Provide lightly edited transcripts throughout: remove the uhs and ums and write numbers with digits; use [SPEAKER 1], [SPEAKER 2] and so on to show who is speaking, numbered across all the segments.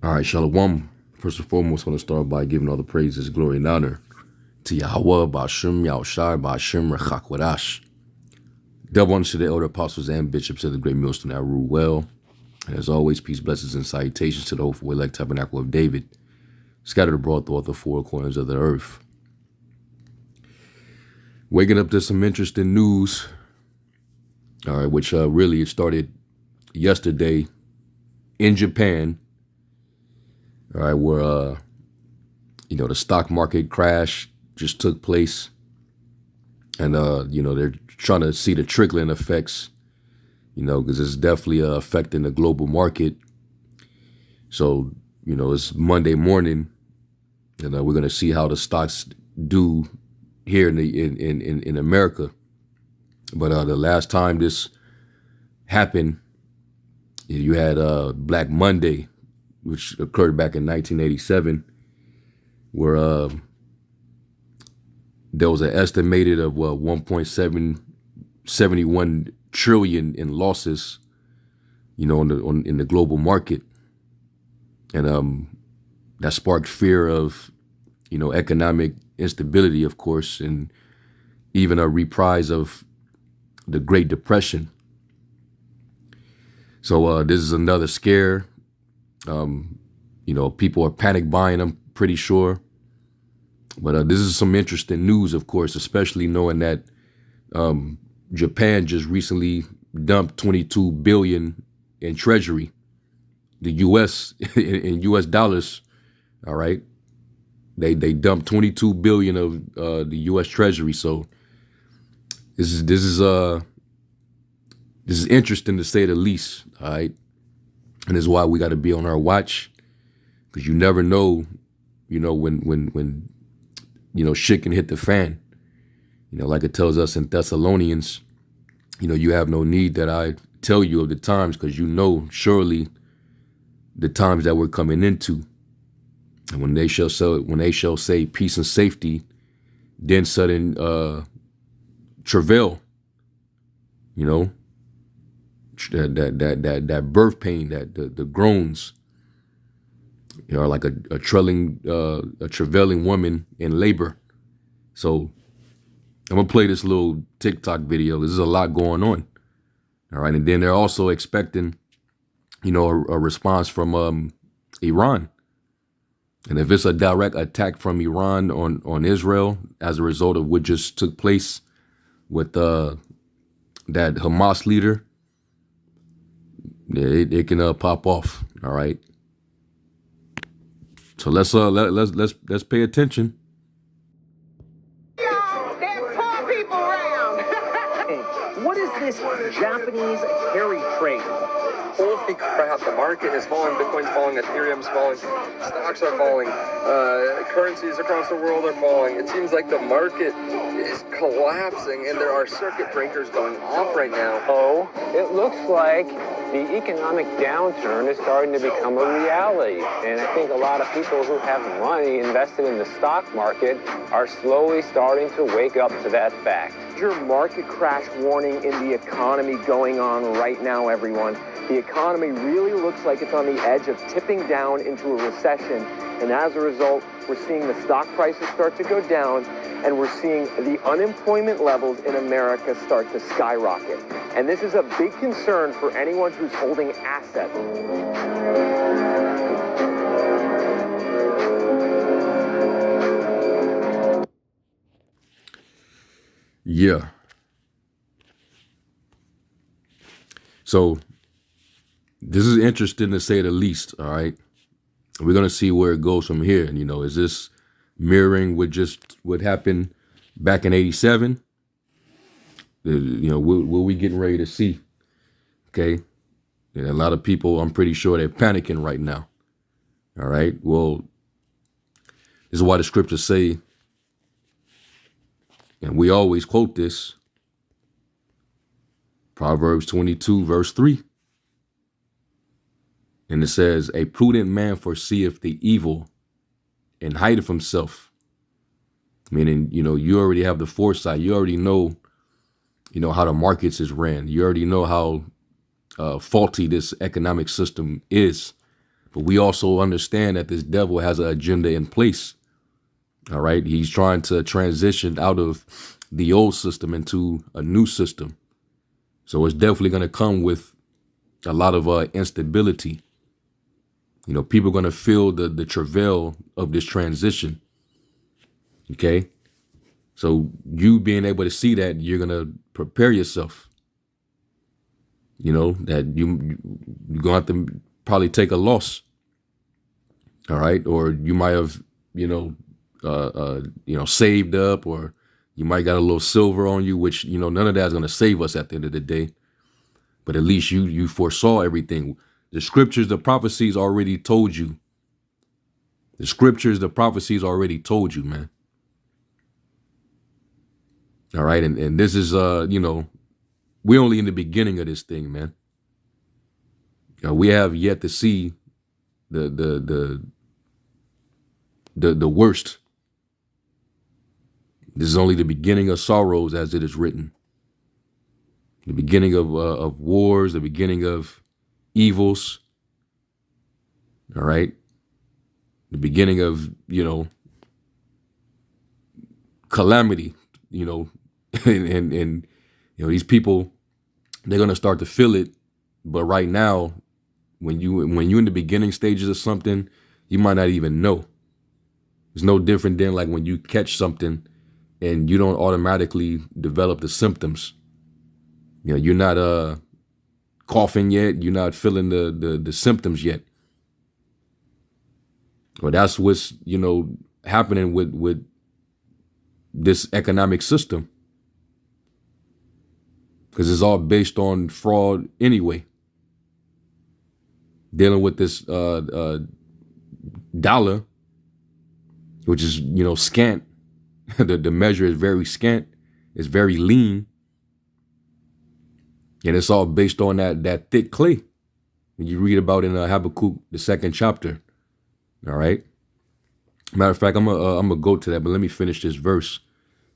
[SPEAKER 1] All right, Shalom. First and foremost, I want to start by giving all the praises, glory, and honor to Yahweh, Ba'ashem, Yahushai, Ba'ashem, Rechakwadash. Double honor to the elder apostles and bishops of the great millstone that rule well. And as always, peace, blessings, and salutations to the hopeful elect tabernacle of David, scattered abroad throughout the four corners of the earth. Waking up to some interesting news, all right, which really it started yesterday in Japan. All right, where, the stock market crash just took place. And, they're trying to see the trickling effects, because it's definitely affecting the global market. So, it's Monday morning, and we're going to see how the stocks do here in America. But the last time this happened, you had Black Monday, which occurred back in 1987, where there was an estimated of 1.771 trillion in losses, in the global market, and that sparked fear of, economic instability, of course, and even a reprise of the Great Depression. So this is another scare. People are panic buying, I'm pretty sure. But this is some interesting news, of course, especially knowing that Japan just recently dumped 22 billion in treasury. The U.S. in U.S. dollars, all right, they dumped 22 billion of the U.S. treasury. So this is interesting to say the least, all right. And this is why we got to be on our watch, because you never know, when shit can hit the fan. Like it tells us in Thessalonians, you have no need that I tell you of the times, because surely the times that we're coming into. And when they shall say peace and safety, then sudden travail, that birth pain, that the groans, are like a travailing woman in labor. So I'm gonna play this little TikTok video. There's a lot going on. All right, and then they're also expecting, a response from Iran. And if it's a direct attack from Iran on Israel as a result of what just took place with that Hamas leader, yeah, it can pop off. All right. So let's pay attention.
[SPEAKER 2] There's poor people around. What is this Japanese carry trade?
[SPEAKER 3] People think perhaps the market is falling, Bitcoin's falling, Ethereum's falling, stocks are falling, currencies across the world are falling. It seems like the market is collapsing and there are circuit breakers going off right now.
[SPEAKER 2] Oh, it looks like the economic downturn is starting to become a reality. And I think a lot of people who have money invested in the stock market are slowly starting to wake up to that fact. Your market crash warning in the economy going on right now, everyone. The economy really looks like it's on the edge of tipping down into a recession. And as a result, we're seeing the stock prices start to go down, and we're seeing the unemployment levels in America start to skyrocket. And this is a big concern for anyone who's holding assets.
[SPEAKER 1] Yeah. So this is interesting to say the least. All right. We're going to see where it goes from here. And, is this mirroring with just what happened back in 87? What we getting ready to see? Okay. And a lot of people, I'm pretty sure they're panicking right now. All right. Well, this is why the scriptures say, and we always quote this, Proverbs 22, verse 3. And it says, a prudent man foreseeth the evil and hideth himself. Meaning, you already have the foresight. You already know, how the markets is ran. You already know how faulty this economic system is. But we also understand that this devil has an agenda in place. All right. He's trying to transition out of the old system into a new system. So it's definitely going to come with a lot of instability. You know, people are going to feel the travail of this transition. Okay. So you being able to see that, you're going to prepare yourself. You know, that you're going to have to probably take a loss. All right. Or you might have, saved up, or you might got a little silver on you, which, none of that's going to save us at the end of the day. But at least you foresaw everything. The scriptures, the prophecies already told you. The scriptures, the prophecies already told you, man. All right. And this is, we're only in the beginning of this thing, man. We have yet to see the worst. This is only the beginning of sorrows, as it is written. The beginning of wars, the beginning of evils. All right. The beginning of, calamity, and these people, they're going to start to feel it. But right now, when you're in the beginning stages of something, you might not even know. It's no different than like when you catch something and you don't automatically develop the symptoms. You're not coughing yet. You're not feeling the symptoms yet. Well, that's what's, happening with this economic system. Because it's all based on fraud anyway. Dealing with this dollar, which is, scant. the measure is very scant. It's very lean. And it's all based on that thick clay. And you read about in Habakkuk, the 2nd chapter. All right. Matter of fact, I'm gonna go to that, but let me finish this verse.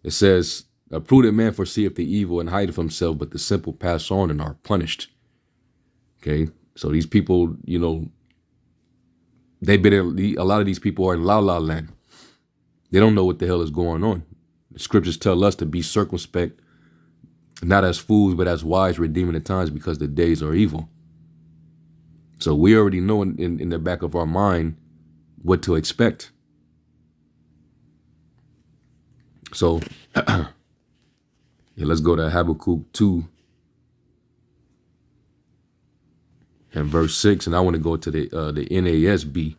[SPEAKER 1] It says, "A prudent man foreseeth the evil and hideth himself, but the simple pass on and are punished." Okay. So these people, they've been a lot of these people are in la la land. They don't know what the hell is going on. The scriptures tell us to be circumspect, not as fools, but as wise, redeeming the times, because the days are evil. So we already know in the back of our mind what to expect. So let's go to Habakkuk 2 and verse 6, and I want to go to the NASB.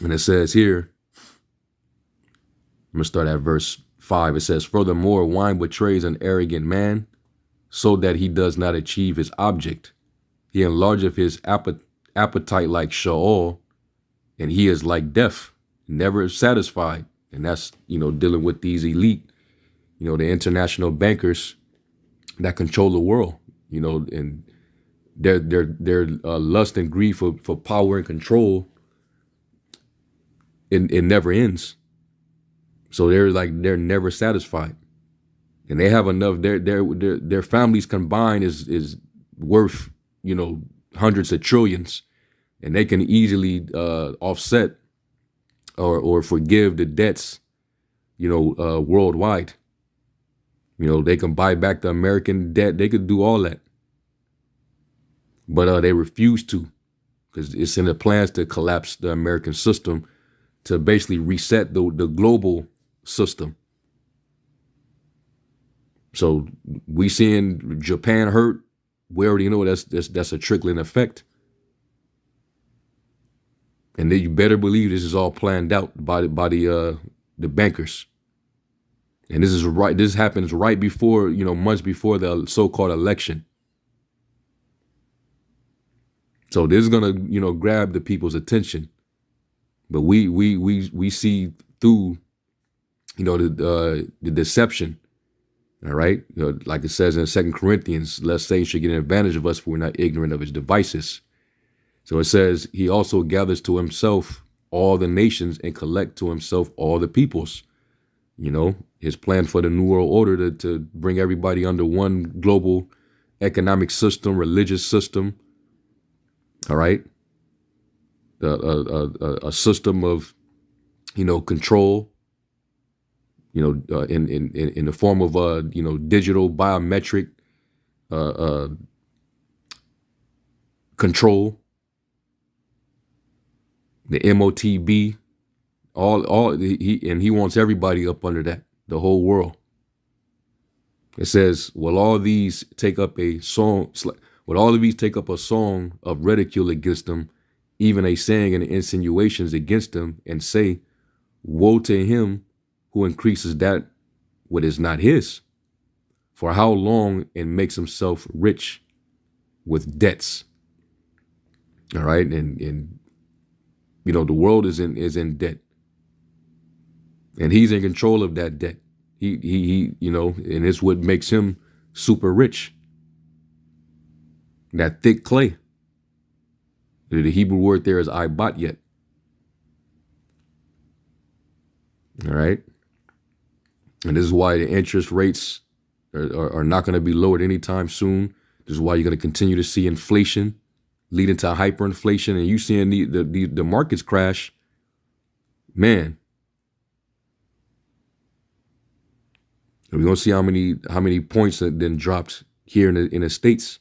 [SPEAKER 1] And it says here, I'm going to start at verse 5. It says, "Furthermore, wine betrays an arrogant man, so that he does not achieve his object. He enlargeth his appetite like Sheol, and he is like death, never satisfied." And that's, dealing with these elite, the international bankers that control the world, and their lust and greed for power and control, it never ends. So they're never satisfied, and they have enough. Their families combined is worth, hundreds of trillions, and they can easily offset or forgive the debts, worldwide. They can buy back the American debt. They could do all that, but they refuse to, because it's in the plans to collapse the American system, to basically reset the global system. So we seeing Japan hurt. We already know that's a trickling effect. And then you better believe this is all planned out by the bankers. And this happens right before, months before the so-called election. So this is gonna, grab the people's attention. But we see through, the deception. All right. Like it says in 2 Corinthians, lest Satan should get an advantage of us, for we're not ignorant of his devices. So it says he also gathers to himself all the nations and collect to himself all the peoples. His plan for the New World Order to bring everybody under one global economic system, religious system. All right. A system of, control, in the form of, digital biometric control, the MOTB, he wants everybody up under that, the whole world. It says, will all of these take up a song of ridicule against them, even a saying and insinuations against them, and say, woe to him who increases that what is not his, for how long, and makes himself rich with debts. All right. And the world is in debt, and he's in control of that debt. He and it's what makes him super rich. That thick clay. The Hebrew word there is ibat yet. All right. And this is why the interest rates are not going to be lowered anytime soon. This is why you're going to continue to see inflation leading to hyperinflation, and you seeing the markets crash. Man, we're going to see how many points that then dropped here in the States.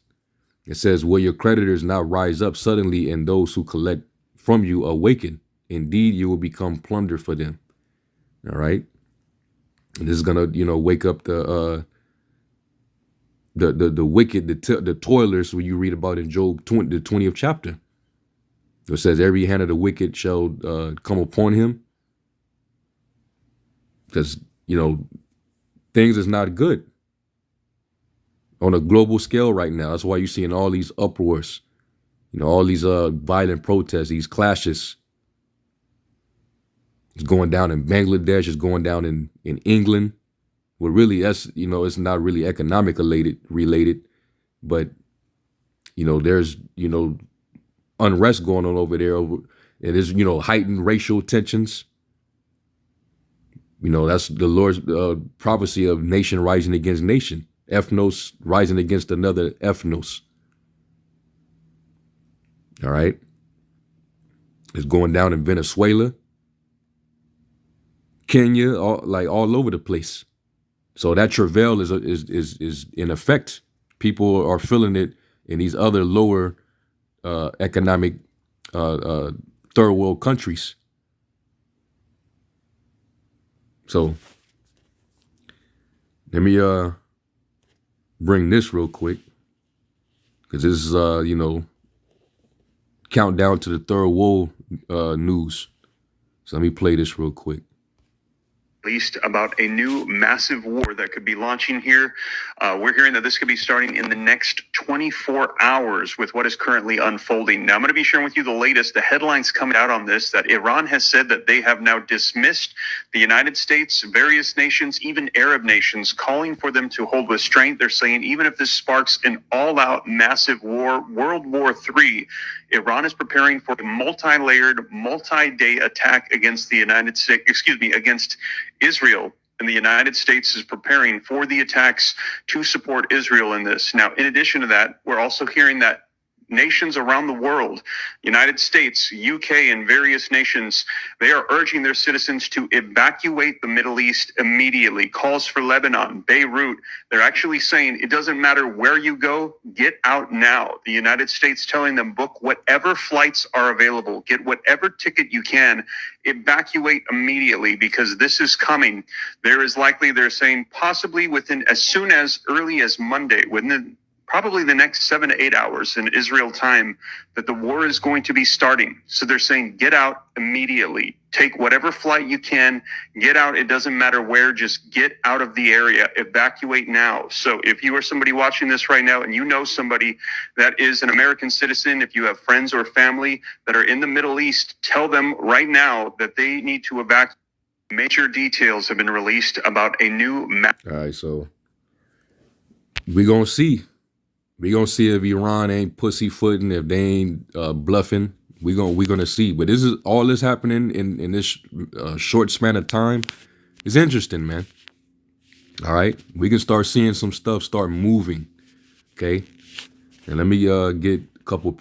[SPEAKER 1] It says, will your creditors now rise up suddenly, and those who collect from you awaken? Indeed, you will become plunder for them. All right. And this is going to, wake up the wicked, the toilers, when you read about in Job 20, the 20th chapter. It says, every hand of the wicked shall come upon him. Because, things is not good on a global scale right now. That's why you're seeing all these uproars, all these violent protests, these clashes. It's going down in Bangladesh. It's going down in England. Well, really, that's, it's not really economic related, but, there's, unrest going on over there. And there's, heightened racial tensions. That's the Lord's prophecy of nation rising against nation, ethnos rising against another ethnos. All right. It's going down in Venezuela, Kenya, all over the place. So that travail is in effect. People are feeling it in these other lower economic third world countries. So let me bring this real quick, because this is countdown to the third world news. So let me play this real quick.
[SPEAKER 4] Released about a new massive war that could be launching here. We're hearing that this could be starting in the next 24 hours with what is currently unfolding. Now, I'm going to be sharing with you the latest, the headlines coming out on this, that Iran has said that they have now dismissed the United States, various nations, even Arab nations, calling for them to hold restraint. They're saying even if this sparks an all-out massive war, World War III, Iran is preparing for a multi-layered, multi-day attack against the United States, against Israel. And the United States is preparing for the attacks to support Israel in this. Now, in addition to that, we're also hearing that nations around the world, United States, UK, and various nations, they are urging their citizens to evacuate the Middle East immediately. Calls for Lebanon, Beirut. They're actually saying it doesn't matter where you go, get out now. The United States telling them book whatever flights are available, get whatever ticket you can, evacuate immediately, because this is coming. There is likely, they're saying, possibly within as soon as early as Monday, within probably the next 7 to 8 hours in Israel time, that the war is going to be starting. So they're saying, get out immediately. Take whatever flight you can, get out. It doesn't matter where, just get out of the area, evacuate now. So if you are somebody watching this right now and you know somebody that is an American citizen, if you have friends or family that are in the Middle East, tell them right now that they need to evacuate. Major details have been released about a new map.
[SPEAKER 1] All right, so we're going to see. We're going to see if Iran ain't pussyfooting, if they ain't bluffing. We're gonna see. But this is all this happening in this short span of time. It's interesting, man. All right. We can start seeing some stuff start moving. Okay. And let me get a couple